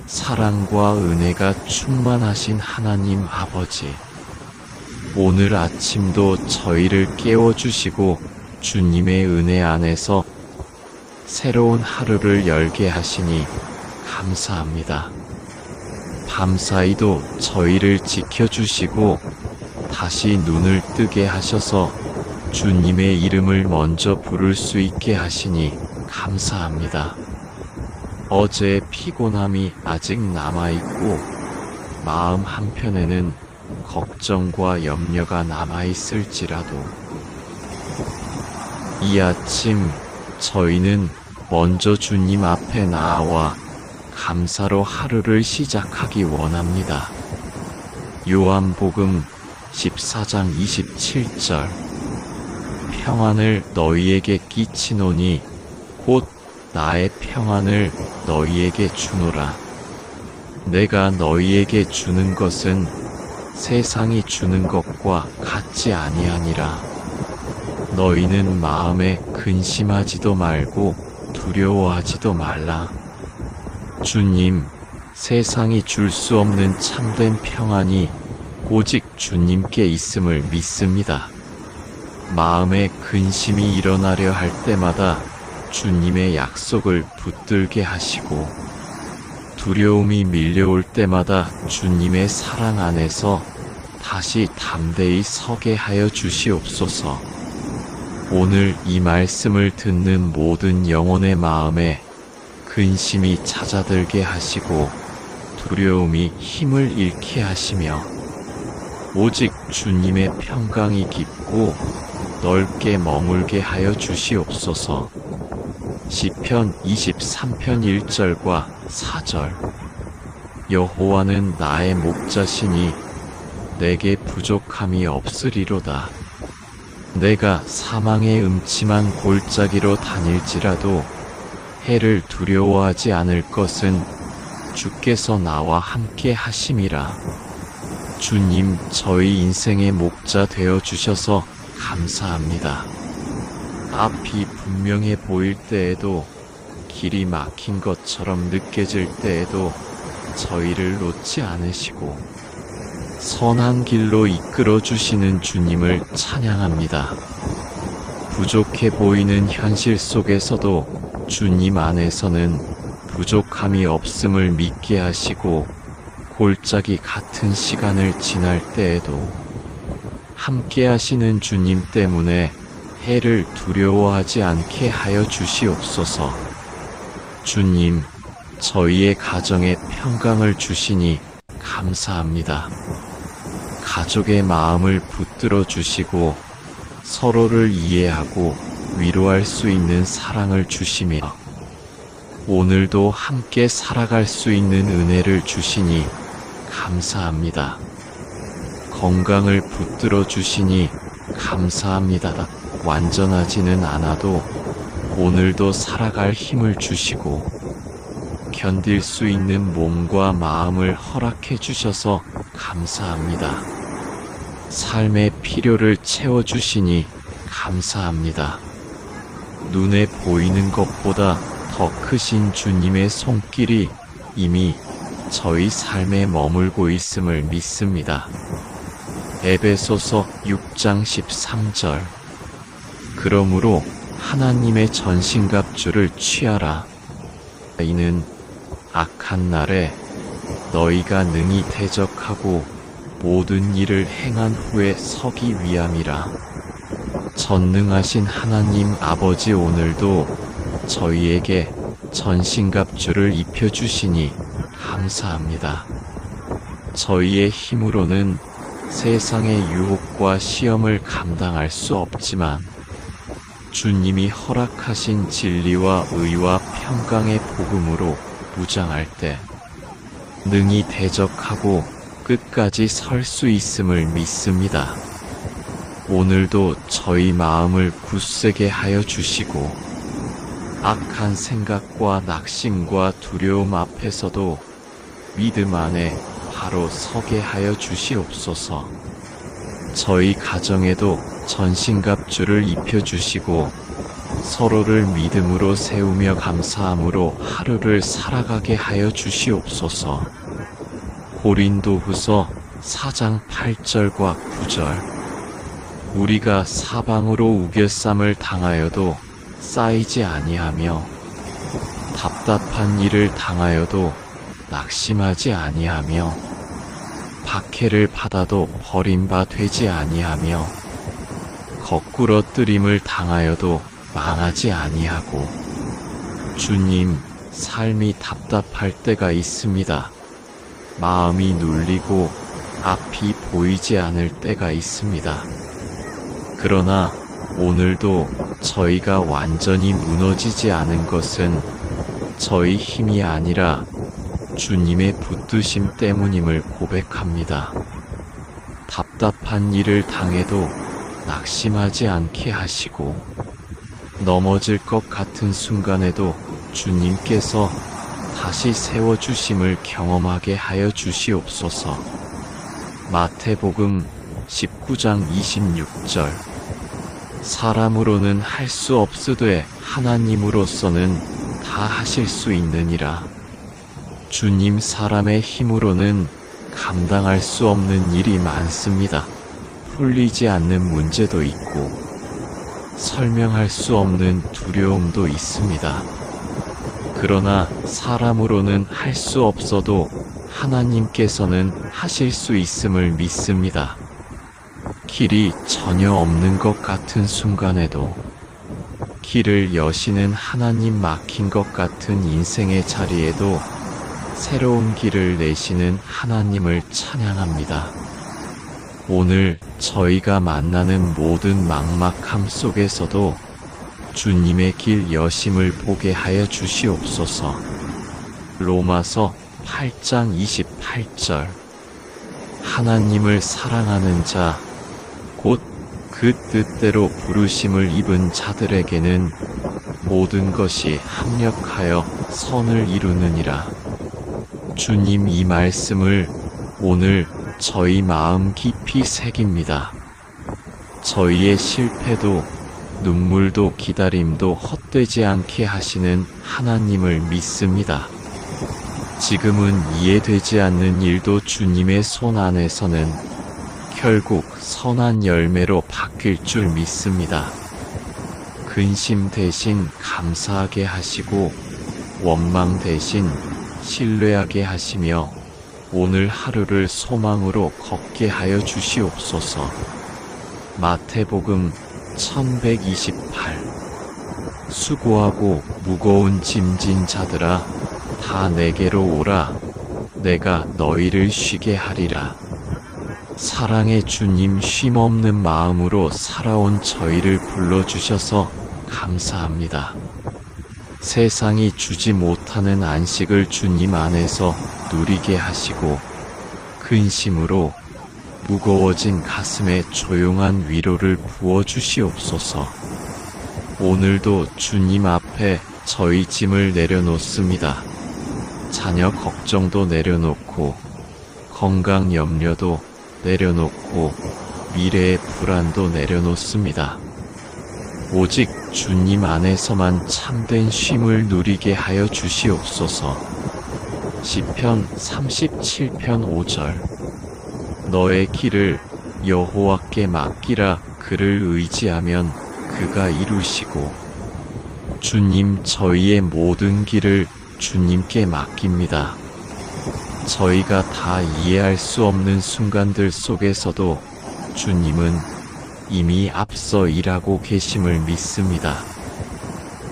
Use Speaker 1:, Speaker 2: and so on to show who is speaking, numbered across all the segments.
Speaker 1: 사랑과 은혜가 충만하신 하나님 아버지, 오늘 아침도 저희를 깨워주시고 주님의 은혜 안에서 새로운 하루를 열게 하시니 감사합니다. 밤사이도 저희를 지켜주시고 다시 눈을 뜨게 하셔서 주님의 이름을 먼저 부를 수 있게 하시니 감사합니다. 어제의 피곤함이 아직 남아있고 마음 한편에는 걱정과 염려가 남아있을지라도 이 아침 저희는 먼저 주님 앞에 나아와 감사로 하루를 시작하기 원합니다. 요한복음 14장 27절 평안을 너희에게 끼치노니 곧 나의 평안을 너희에게 주노라. 내가 너희에게 주는 것은 세상이 주는 것과 같지 아니하니라. 너희는 마음에 근심하지도 말고 두려워하지도 말라. 주님, 세상이 줄 수 없는 참된 평안이 오직 주님께 있음을 믿습니다. 마음에 근심이 일어나려 할 때마다 주님의 약속을 붙들게 하시고 두려움이 밀려올 때마다 주님의 사랑 안에서 다시 담대히 서게 하여 주시옵소서. 오늘 이 말씀을 듣는 모든 영혼의 마음에 근심이 찾아들게 하시고 두려움이 힘을 잃게 하시며 오직 주님의 평강이 깊고 넓게 머물게 하여 주시옵소서. 시편 23편 1절과 4절 여호와는 나의 목자시니 내게 부족함이 없으리로다. 내가 사망의 음침한 골짜기로 다닐지라도 해를 두려워하지 않을 것은 주께서 나와 함께 하심이라. 주님, 저희 인생의 목자 되어 주셔서 감사합니다. 앞이 분명해 보일 때에도 길이 막힌 것처럼 느껴질 때에도 저희를 놓지 않으시고 선한 길로 이끌어 주시는 주님을 찬양합니다. 부족해 보이는 현실 속에서도 주님 안에서는 부족함이 없음을 믿게 하시고 골짜기 같은 시간을 지날 때에도 함께 하시는 주님 때문에 해를 두려워하지 않게 하여 주시옵소서. 주님, 저희의 가정에 평강을 주시니 감사합니다. 가족의 마음을 붙들어 주시고 서로를 이해하고 위로할 수 있는 사랑을 주시며 오늘도 함께 살아갈 수 있는 은혜를 주시니 감사합니다. 건강을 붙들어 주시니 감사합니다. 완전하지는 않아도 오늘도 살아갈 힘을 주시고 견딜 수 있는 몸과 마음을 허락해 주셔서 감사합니다. 삶의 필요를 채워주시니 감사합니다. 눈에 보이는 것보다 더 크신 주님의 손길이 이미 저희 삶에 머물고 있음을 믿습니다. 에베소서 6장 13절 그러므로 하나님의 전신갑주를 취하라. 이는 악한 날에 너희가 능히 대적하고 모든 일을 행한 후에 서기 위함이라. 전능하신 하나님 아버지, 오늘도 저희에게 전신갑주를 입혀주시니 감사합니다. 저희의 힘으로는 세상의 유혹과 시험을 감당할 수 없지만 주님이 허락하신 진리와 의와 평강의 복음으로 무장할 때 능히 대적하고 끝까지 설 수 있음을 믿습니다. 오늘도 저희 마음을 굳세게 하여 주시고 악한 생각과 낙심과 두려움 앞에서도 믿음 안에 바로 서게 하여 주시옵소서. 저희 가정에도 전신갑주를 입혀주시고 서로를 믿음으로 세우며 감사함으로 하루를 살아가게 하여 주시옵소서. 고린도후서 4장 8절과 9절. 우리가 사방으로 우겨쌈을 당하여도 쌓이지 아니하며 답답한 일을 당하여도 낙심하지 아니하며 박해를 받아도 버림바 되지 아니하며 거꾸러뜨림을 당하여도 망하지 아니하고. 주님, 삶이 답답할 때가 있습니다. 마음이 눌리고 앞이 보이지 않을 때가 있습니다. 그러나 오늘도 저희가 완전히 무너지지 않은 것은 저희 힘이 아니라 주님의 붙드심 때문임을 고백합니다. 답답한 일을 당해도 낙심하지 않게 하시고 넘어질 것 같은 순간에도 주님께서 다시 세워주심을 경험하게 하여 주시옵소서. 마태복음 19장 26절. 사람으로는 할 수 없으되 하나님으로서는 다 하실 수 있느니라. 주님, 사람의 힘으로는 감당할 수 없는 일이 많습니다. 풀리지 않는 문제도 있고 설명할 수 없는 두려움도 있습니다. 그러나 사람으로는 할 수 없어도 하나님께서는 하실 수 있음을 믿습니다. 길이 전혀 없는 것 같은 순간에도 길을 여시는 하나님, 막힌 것 같은 인생의 자리에도 새로운 길을 내시는 하나님을 찬양합니다. 오늘 저희가 만나는 모든 막막함 속에서도 주님의 길 여심을 보게 하여 주시옵소서. 로마서 8장 28절. 하나님을 사랑하는 자, 곧 그 뜻대로 부르심을 입은 자들에게는 모든 것이 합력하여 선을 이루느니라. 주님, 이 말씀을 오늘 저희 마음 깊이 새깁니다. 저희의 실패도 눈물도 기다림도 헛되지 않게 하시는 하나님을 믿습니다. 지금은 이해되지 않는 일도 주님의 손 안에서는 결국 선한 열매로 바뀔 줄 믿습니다. 근심 대신 감사하게 하시고 원망 대신 신뢰하게 하시며 오늘 하루를 소망으로 걷게 하여 주시옵소서. 마태복음 1128. 수고하고 무거운 짐진 자들아, 다 내게로 오라. 내가 너희를 쉬게 하리라. 사랑의 주님, 쉼없는 마음으로 살아온 저희를 불러주셔서 감사합니다. 세상이 주지 못하는 안식을 주님 안에서 누리게 하시고 근심으로 무거워진 가슴에 조용한 위로를 부어주시옵소서. 오늘도 주님 앞에 저희 짐을 내려놓습니다. 자녀 걱정도 내려놓고 건강 염려도 내려놓고 미래의 불안도 내려놓습니다. 오직 주님 안에서만 참된 쉼을 누리게 하여 주시옵소서. 시편 37편 5절. 너의 길을 여호와께 맡기라. 그를 의지하면 그가 이루시고. 주님, 저희의 모든 길을 주님께 맡깁니다. 저희가 다 이해할 수 없는 순간들 속에서도 주님은 이미 앞서 일하고 계심을 믿습니다.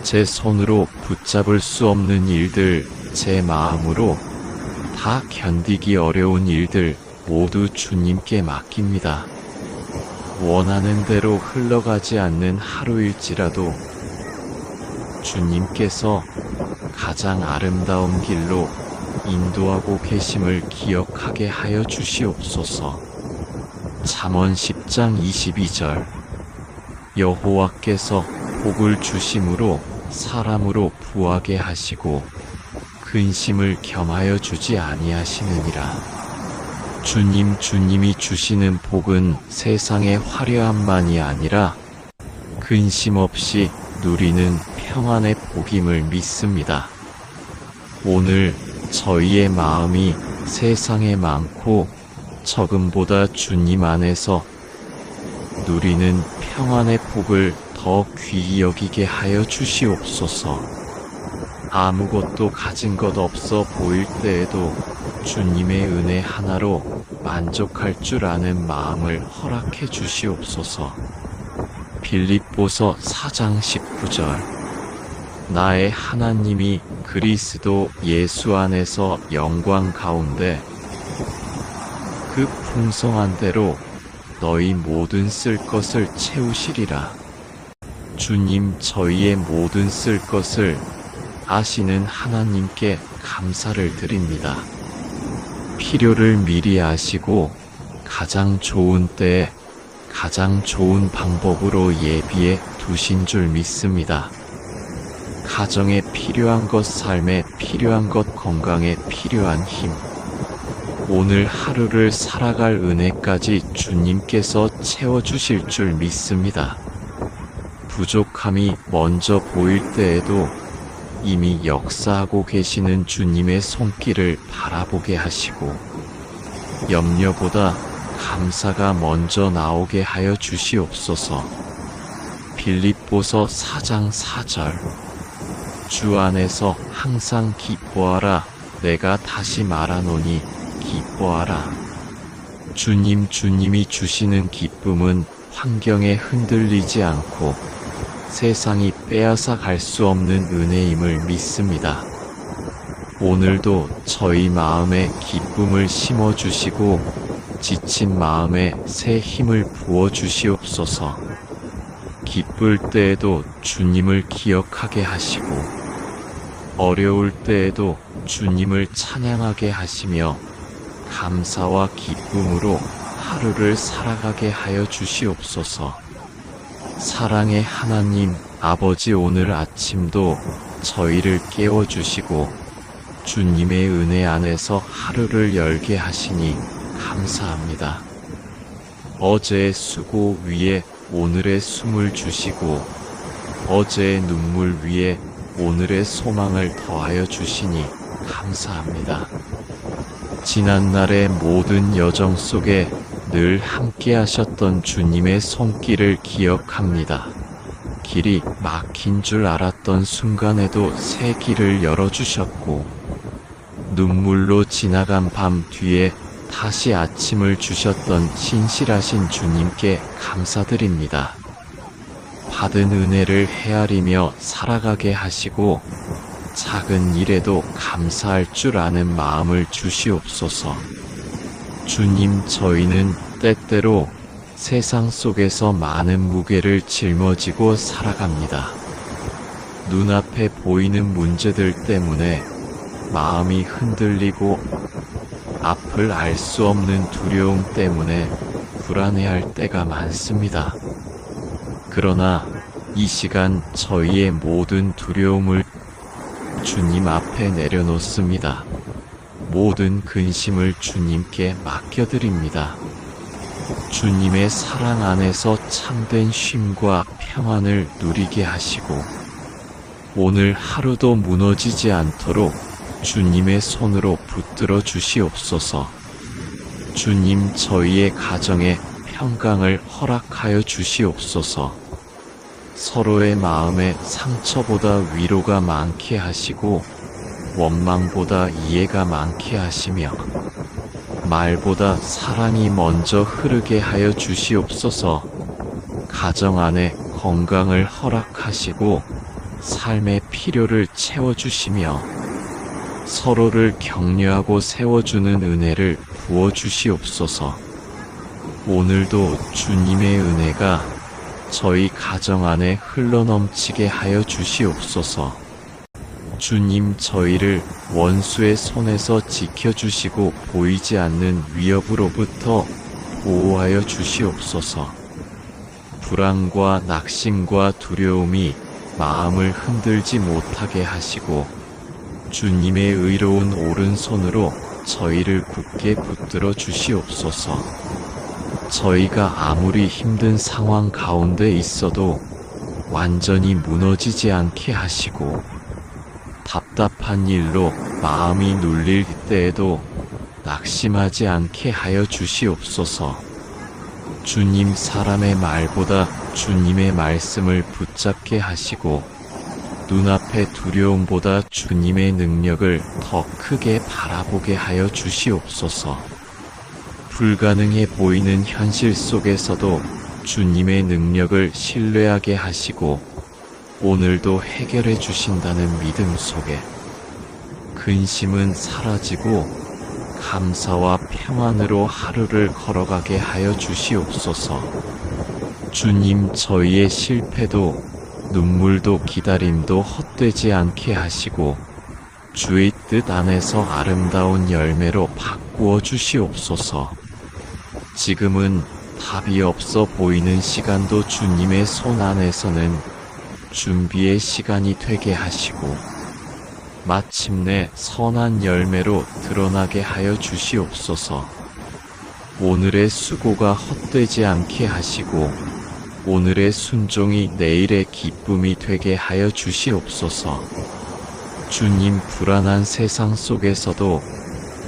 Speaker 1: 제 손으로 붙잡을 수 없는 일들, 제 마음으로 다 견디기 어려운 일들 모두 주님께 맡깁니다. 원하는 대로 흘러가지 않는 하루일지라도 주님께서 가장 아름다운 길로 인도하고 계심을 기억하게 하여 주시옵소서. 잠언 10장 22절. 여호와께서 복을 주심으로 사람으로 부하게 하시고 근심을 겸하여 주지 아니하시느니라. 주님이 주시는 복은 세상의 화려함만이 아니라 근심 없이 누리는 평안의 복임을 믿습니다. 오늘 저희의 마음이 세상에 많고 적음보다 주님 안에서 누리는 평안의 복을 더 귀히 여기게 하여 주시옵소서. 아무것도 가진 것 없어 보일 때에도 주님의 은혜 하나로 만족할 줄 아는 마음을 허락해 주시옵소서. 빌립보서 4장 19절. 나의 하나님이 그리스도 예수 안에서 영광 가운데 그 풍성한 대로 너희 모든 쓸 것을 채우시리라. 주님, 저희의 모든 쓸 것을 아시는 하나님께 감사를 드립니다. 필요를 미리 아시고 가장 좋은 때에 가장 좋은 방법으로 예비해 두신 줄 믿습니다. 가정에 필요한 것, 삶에 필요한 것, 건강에 필요한 힘, 오늘 하루를 살아갈 은혜까지 주님께서 채워주실 줄 믿습니다. 부족함이 먼저 보일 때에도 이미 역사하고 계시는 주님의 손길을 바라보게 하시고 염려보다 감사가 먼저 나오게 하여 주시옵소서. 빌립보서 4장 4절. 주 안에서 항상 기뻐하라. 내가 다시 말하노니 기뻐하라. 주님이 주시는 기쁨은 환경에 흔들리지 않고 세상이 빼앗아 갈 수 없는 은혜임을 믿습니다. 오늘도 저희 마음에 기쁨을 심어주시고 지친 마음에 새 힘을 부어주시옵소서. 기쁠 때에도 주님을 기억하게 하시고 어려울 때에도 주님을 찬양하게 하시며 감사와 기쁨으로 하루를 살아가게 하여 주시옵소서. 사랑의 하나님 아버지, 오늘 아침도 저희를 깨워주시고 주님의 은혜 안에서 하루를 열게 하시니 감사합니다. 어제의 수고 위에 오늘의 숨을 주시고 어제의 눈물 위에 오늘의 소망을 더하여 주시니 감사합니다. 지난날의 모든 여정 속에 늘 함께 하셨던 주님의 손길을 기억합니다. 길이 막힌 줄 알았던 순간에도 새 길을 열어주셨고 눈물로 지나간 밤 뒤에 다시 아침을 주셨던 신실하신 주님께 감사드립니다. 받은 은혜를 헤아리며 살아가게 하시고 작은 일에도 감사할 줄 아는 마음을 주시옵소서. 주님, 저희는 때때로 세상 속에서 많은 무게를 짊어지고 살아갑니다. 눈앞에 보이는 문제들 때문에 마음이 흔들리고 앞을 알 수 없는 두려움 때문에 불안해할 때가 많습니다. 그러나 이 시간 저희의 모든 두려움을 주님 앞에 내려놓습니다. 모든 근심을 주님께 맡겨드립니다. 주님의 사랑 안에서 참된 쉼과 평안을 누리게 하시고 오늘 하루도 무너지지 않도록 주님의 손으로 붙들어 주시옵소서. 주님, 저희의 가정에 평강을 허락하여 주시옵소서. 서로의 마음에 상처보다 위로가 많게 하시고 원망보다 이해가 많게 하시며 말보다 사랑이 먼저 흐르게 하여 주시옵소서. 가정 안에 건강을 허락하시고 삶의 필요를 채워주시며 서로를 격려하고 세워주는 은혜를 부어주시옵소서. 오늘도 주님의 은혜가 저희 가정 안에 흘러넘치게 하여 주시옵소서. 주님, 저희를 원수의 손에서 지켜주시고 보이지 않는 위협으로부터 보호하여 주시옵소서. 불안과 낙심과 두려움이 마음을 흔들지 못하게 하시고 주님의 의로운 오른손으로 저희를 굳게 붙들어 주시옵소서. 저희가 아무리 힘든 상황 가운데 있어도 완전히 무너지지 않게 하시고, 답답한 일로 마음이 눌릴 때에도 낙심하지 않게 하여 주시옵소서. 주님, 사람의 말보다 주님의 말씀을 붙잡게 하시고, 눈앞의 두려움보다 주님의 능력을 더 크게 바라보게 하여 주시옵소서. 불가능해 보이는 현실 속에서도 주님의 능력을 신뢰하게 하시고, 오늘도 해결해 주신다는 믿음 속에 근심은 사라지고 감사와 평안으로 하루를 걸어가게 하여 주시옵소서. 주님, 저희의 실패도 눈물도 기다림도 헛되지 않게 하시고 주의 뜻 안에서 아름다운 열매로 바꾸어 주시옵소서. 지금은 답이 없어 보이는 시간도 주님의 손 안에서는 준비의 시간이 되게 하시고 마침내 선한 열매로 드러나게 하여 주시옵소서. 오늘의 수고가 헛되지 않게 하시고 오늘의 순종이 내일의 기쁨이 되게 하여 주시옵소서. 주님, 불안한 세상 속에서도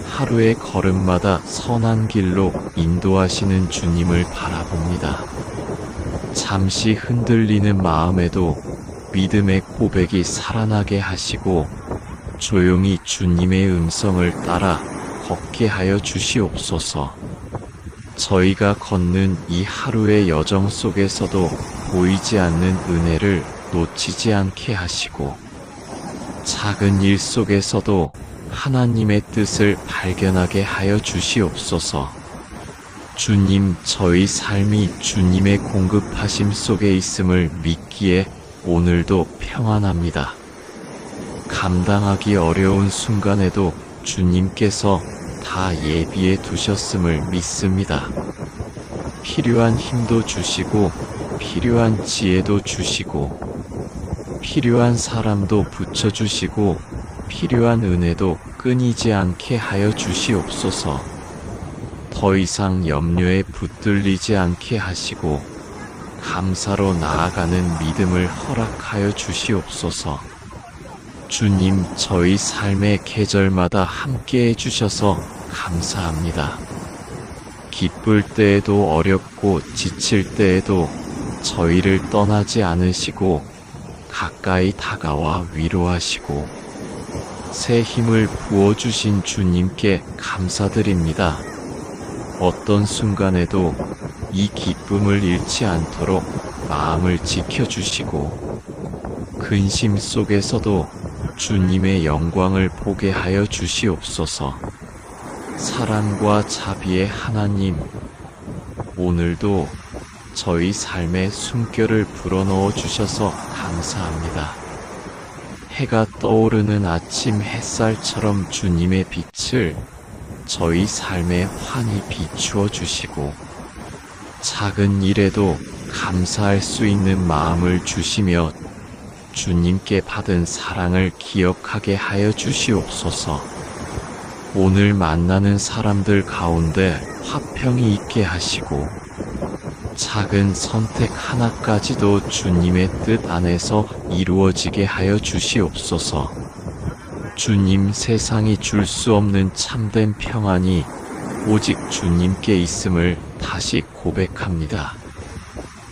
Speaker 1: 하루의 걸음마다 선한 길로 인도하시는 주님을 바라봅니다. 잠시 흔들리는 마음에도 믿음의 고백이 살아나게 하시고 조용히 주님의 음성을 따라 걷게 하여 주시옵소서. 저희가 걷는 이 하루의 여정 속에서도 보이지 않는 은혜를 놓치지 않게 하시고 작은 일 속에서도 하나님의 뜻을 발견하게 하여 주시옵소서. 주님, 저희 삶이 주님의 공급하심 속에 있음을 믿기에 오늘도 평안합니다. 감당하기 어려운 순간에도 주님께서 다 예비해 두셨음을 믿습니다. 필요한 힘도 주시고 필요한 지혜도 주시고 필요한 사람도 붙여주시고 필요한 은혜도 끊이지 않게 하여 주시옵소서. 더 이상 염려에 붙들리지 않게 하시고 감사로 나아가는 믿음을 허락하여 주시옵소서. 주님, 저희 삶의 계절마다 함께해 주셔서 감사합니다. 기쁠 때에도 어렵고 지칠 때에도 저희를 떠나지 않으시고 가까이 다가와 위로하시고 새 힘을 부어주신 주님께 감사드립니다. 어떤 순간에도 이 기쁨을 잃지 않도록 마음을 지켜주시고 근심 속에서도 주님의 영광을 보게 하여 주시옵소서. 사랑과 자비의 하나님, 오늘도 저희 삶에 숨결을 불어넣어 주셔서 감사합니다. 해가 떠오르는 아침 햇살처럼 주님의 빛을 저희 삶에 환히 비추어 주시고 작은 일에도 감사할 수 있는 마음을 주시며 주님께 받은 사랑을 기억하게 하여 주시옵소서. 오늘 만나는 사람들 가운데 화평이 있게 하시고 작은 선택 하나까지도 주님의 뜻 안에서 이루어지게 하여 주시옵소서. 주님, 세상이 줄 수 없는 참된 평안이 오직 주님께 있음을 다시 고백합니다.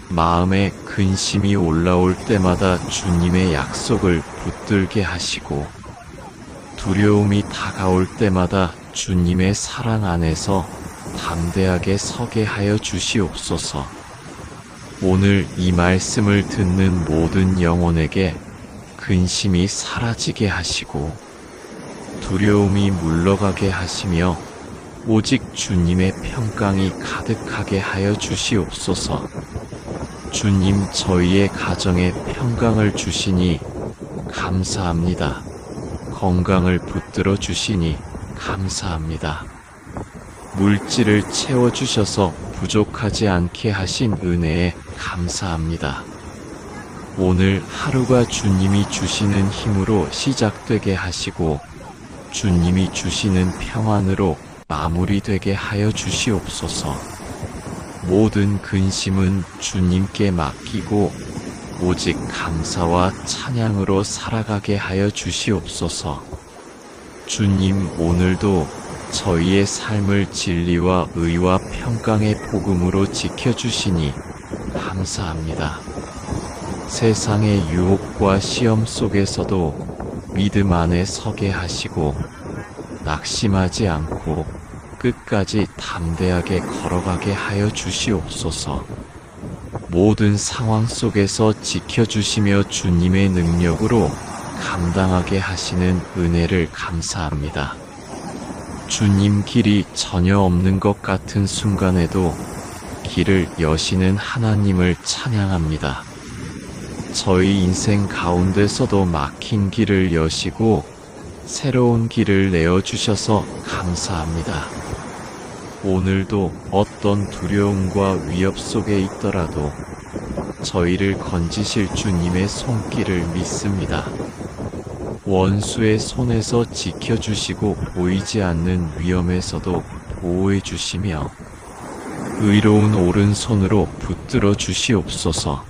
Speaker 1: 마음에 근심이 올라올 때마다 주님의 약속을 붙들게 하시고 두려움이 다가올 때마다 주님의 사랑 안에서 담대하게 서게 하여 주시옵소서. 오늘 이 말씀을 듣는 모든 영혼에게 근심이 사라지게 하시고 두려움이 물러가게 하시며 오직 주님의 평강이 가득하게 하여 주시옵소서. 주님, 저희의 가정에 평강을 주시니 감사합니다. 건강을 붙들어 주시니 감사합니다. 물질을 채워주셔서 부족하지 않게 하신 은혜에 감사합니다. 오늘 하루가 주님이 주시는 힘으로 시작되게 하시고 주님이 주시는 평안으로 마무리되게 하여 주시옵소서. 모든 근심은 주님께 맡기고 오직 감사와 찬양으로 살아가게 하여 주시옵소서. 주님, 오늘도 저희의 삶을 진리와 의와 평강의 복음으로 지켜주시니 감사합니다. 세상의 유혹과 시험 속에서도 믿음 안에 서게 하시고 낙심하지 않고 끝까지 담대하게 걸어가게 하여 주시옵소서. 모든 상황 속에서 지켜주시며 주님의 능력으로 감당하게 하시는 은혜를 감사합니다. 주님 길이 전혀 없는 것 같은 순간에도 길을 여시는 하나님을 찬양합니다. 저희 인생 가운데서도 막힌 길을 여시고 새로운 길을 내어주셔서 감사합니다. 오늘도 어떤 두려움과 위협 속에 있더라도 저희를 건지실 주님의 손길을 믿습니다. 원수의 손에서 지켜주시고 보이지 않는 위험에서도 보호해 주시며 의로운 오른손으로 붙들어 주시옵소서.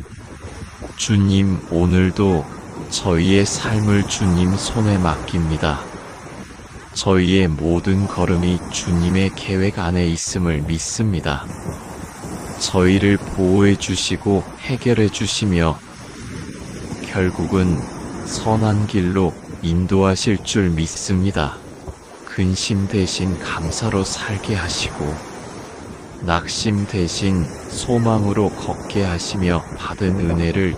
Speaker 1: 주님, 오늘도 저희의 삶을 주님 손에 맡깁니다. 저희의 모든 걸음이 주님의 계획 안에 있음을 믿습니다. 저희를 보호해 주시고 해결해 주시며 결국은 선한 길로 인도하실 줄 믿습니다. 근심 대신 감사로 살게 하시고 낙심 대신 소망으로 걷게 하시며 받은 은혜를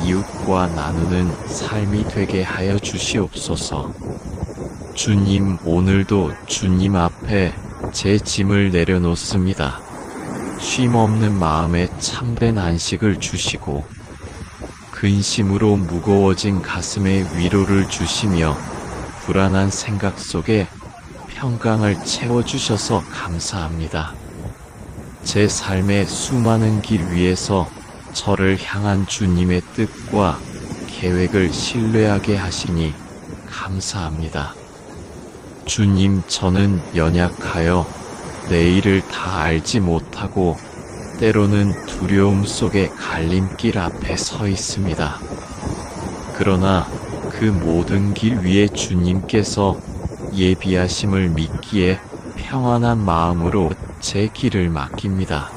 Speaker 1: 이웃과 나누는 삶이 되게 하여 주시옵소서. 주님, 오늘도 주님 앞에 제 짐을 내려놓습니다. 쉼 없는 마음에 참된 안식을 주시고 근심으로 무거워진 가슴에 위로를 주시며 불안한 생각 속에 평강을 채워주셔서 감사합니다. 제 삶의 수많은 길 위에서 저를 향한 주님의 뜻과 계획을 신뢰하게 하시니 감사합니다. 주님, 저는 연약하여 내일을 다 알지 못하고 때로는 두려움 속에 갈림길 앞에 서 있습니다. 그러나 그 모든 길 위에 주님께서 예비하심을 믿기에 평안한 마음으로 제 길을 맡깁니다.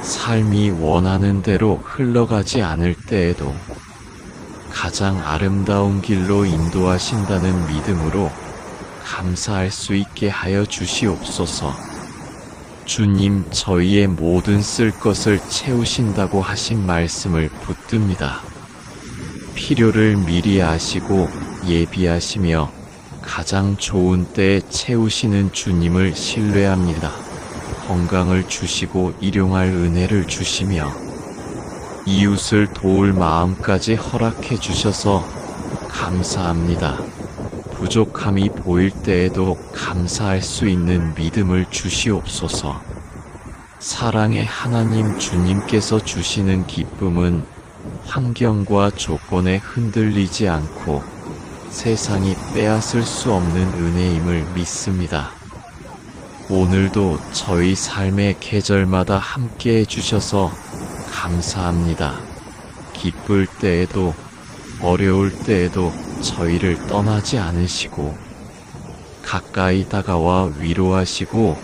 Speaker 1: 삶이 원하는 대로 흘러가지 않을 때에도 가장 아름다운 길로 인도하신다는 믿음으로 감사할 수 있게 하여 주시옵소서. 주님, 저희의 모든 쓸 것을 채우신다고 하신 말씀을 붙듭니다. 필요를 미리 아시고 예비하시며 가장 좋은 때에 채우시는 주님을 신뢰합니다. 건강을 주시고 일용할 은혜를 주시며 이웃을 도울 마음까지 허락해 주셔서 감사합니다. 부족함이 보일 때에도 감사할 수 있는 믿음을 주시옵소서. 사랑의 하나님, 주님께서 주시는 기쁨은 환경과 조건에 흔들리지 않고 세상이 빼앗을 수 없는 은혜임을 믿습니다. 오늘도 저희 삶의 계절마다 함께 해주셔서 감사합니다. 기쁠 때에도 어려울 때에도 저희를 떠나지 않으시고 가까이 다가와 위로하시고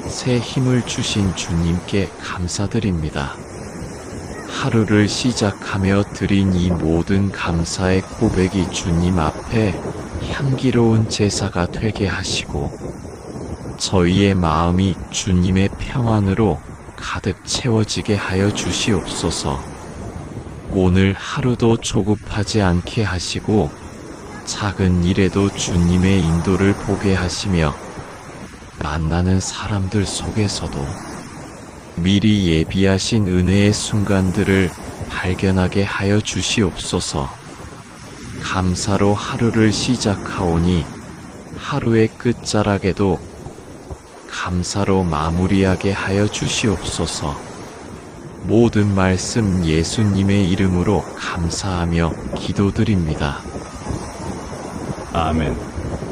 Speaker 1: 새 힘을 주신 주님께 감사드립니다. 하루를 시작하며 드린 이 모든 감사의 고백이 주님 앞에 향기로운 제사가 되게 하시고 저희의 마음이 주님의 평안으로 가득 채워지게 하여 주시옵소서. 오늘 하루도 조급하지 않게 하시고 작은 일에도 주님의 인도를 보게 하시며 만나는 사람들 속에서도 미리 예비하신 은혜의 순간들을 발견하게 하여 주시옵소서. 감사로 하루를 시작하오니 하루의 끝자락에도 감사로 마무리하게 하여 주시옵소서. 모든 말씀 예수님의 이름으로 감사하며 기도드립니다.
Speaker 2: 아멘.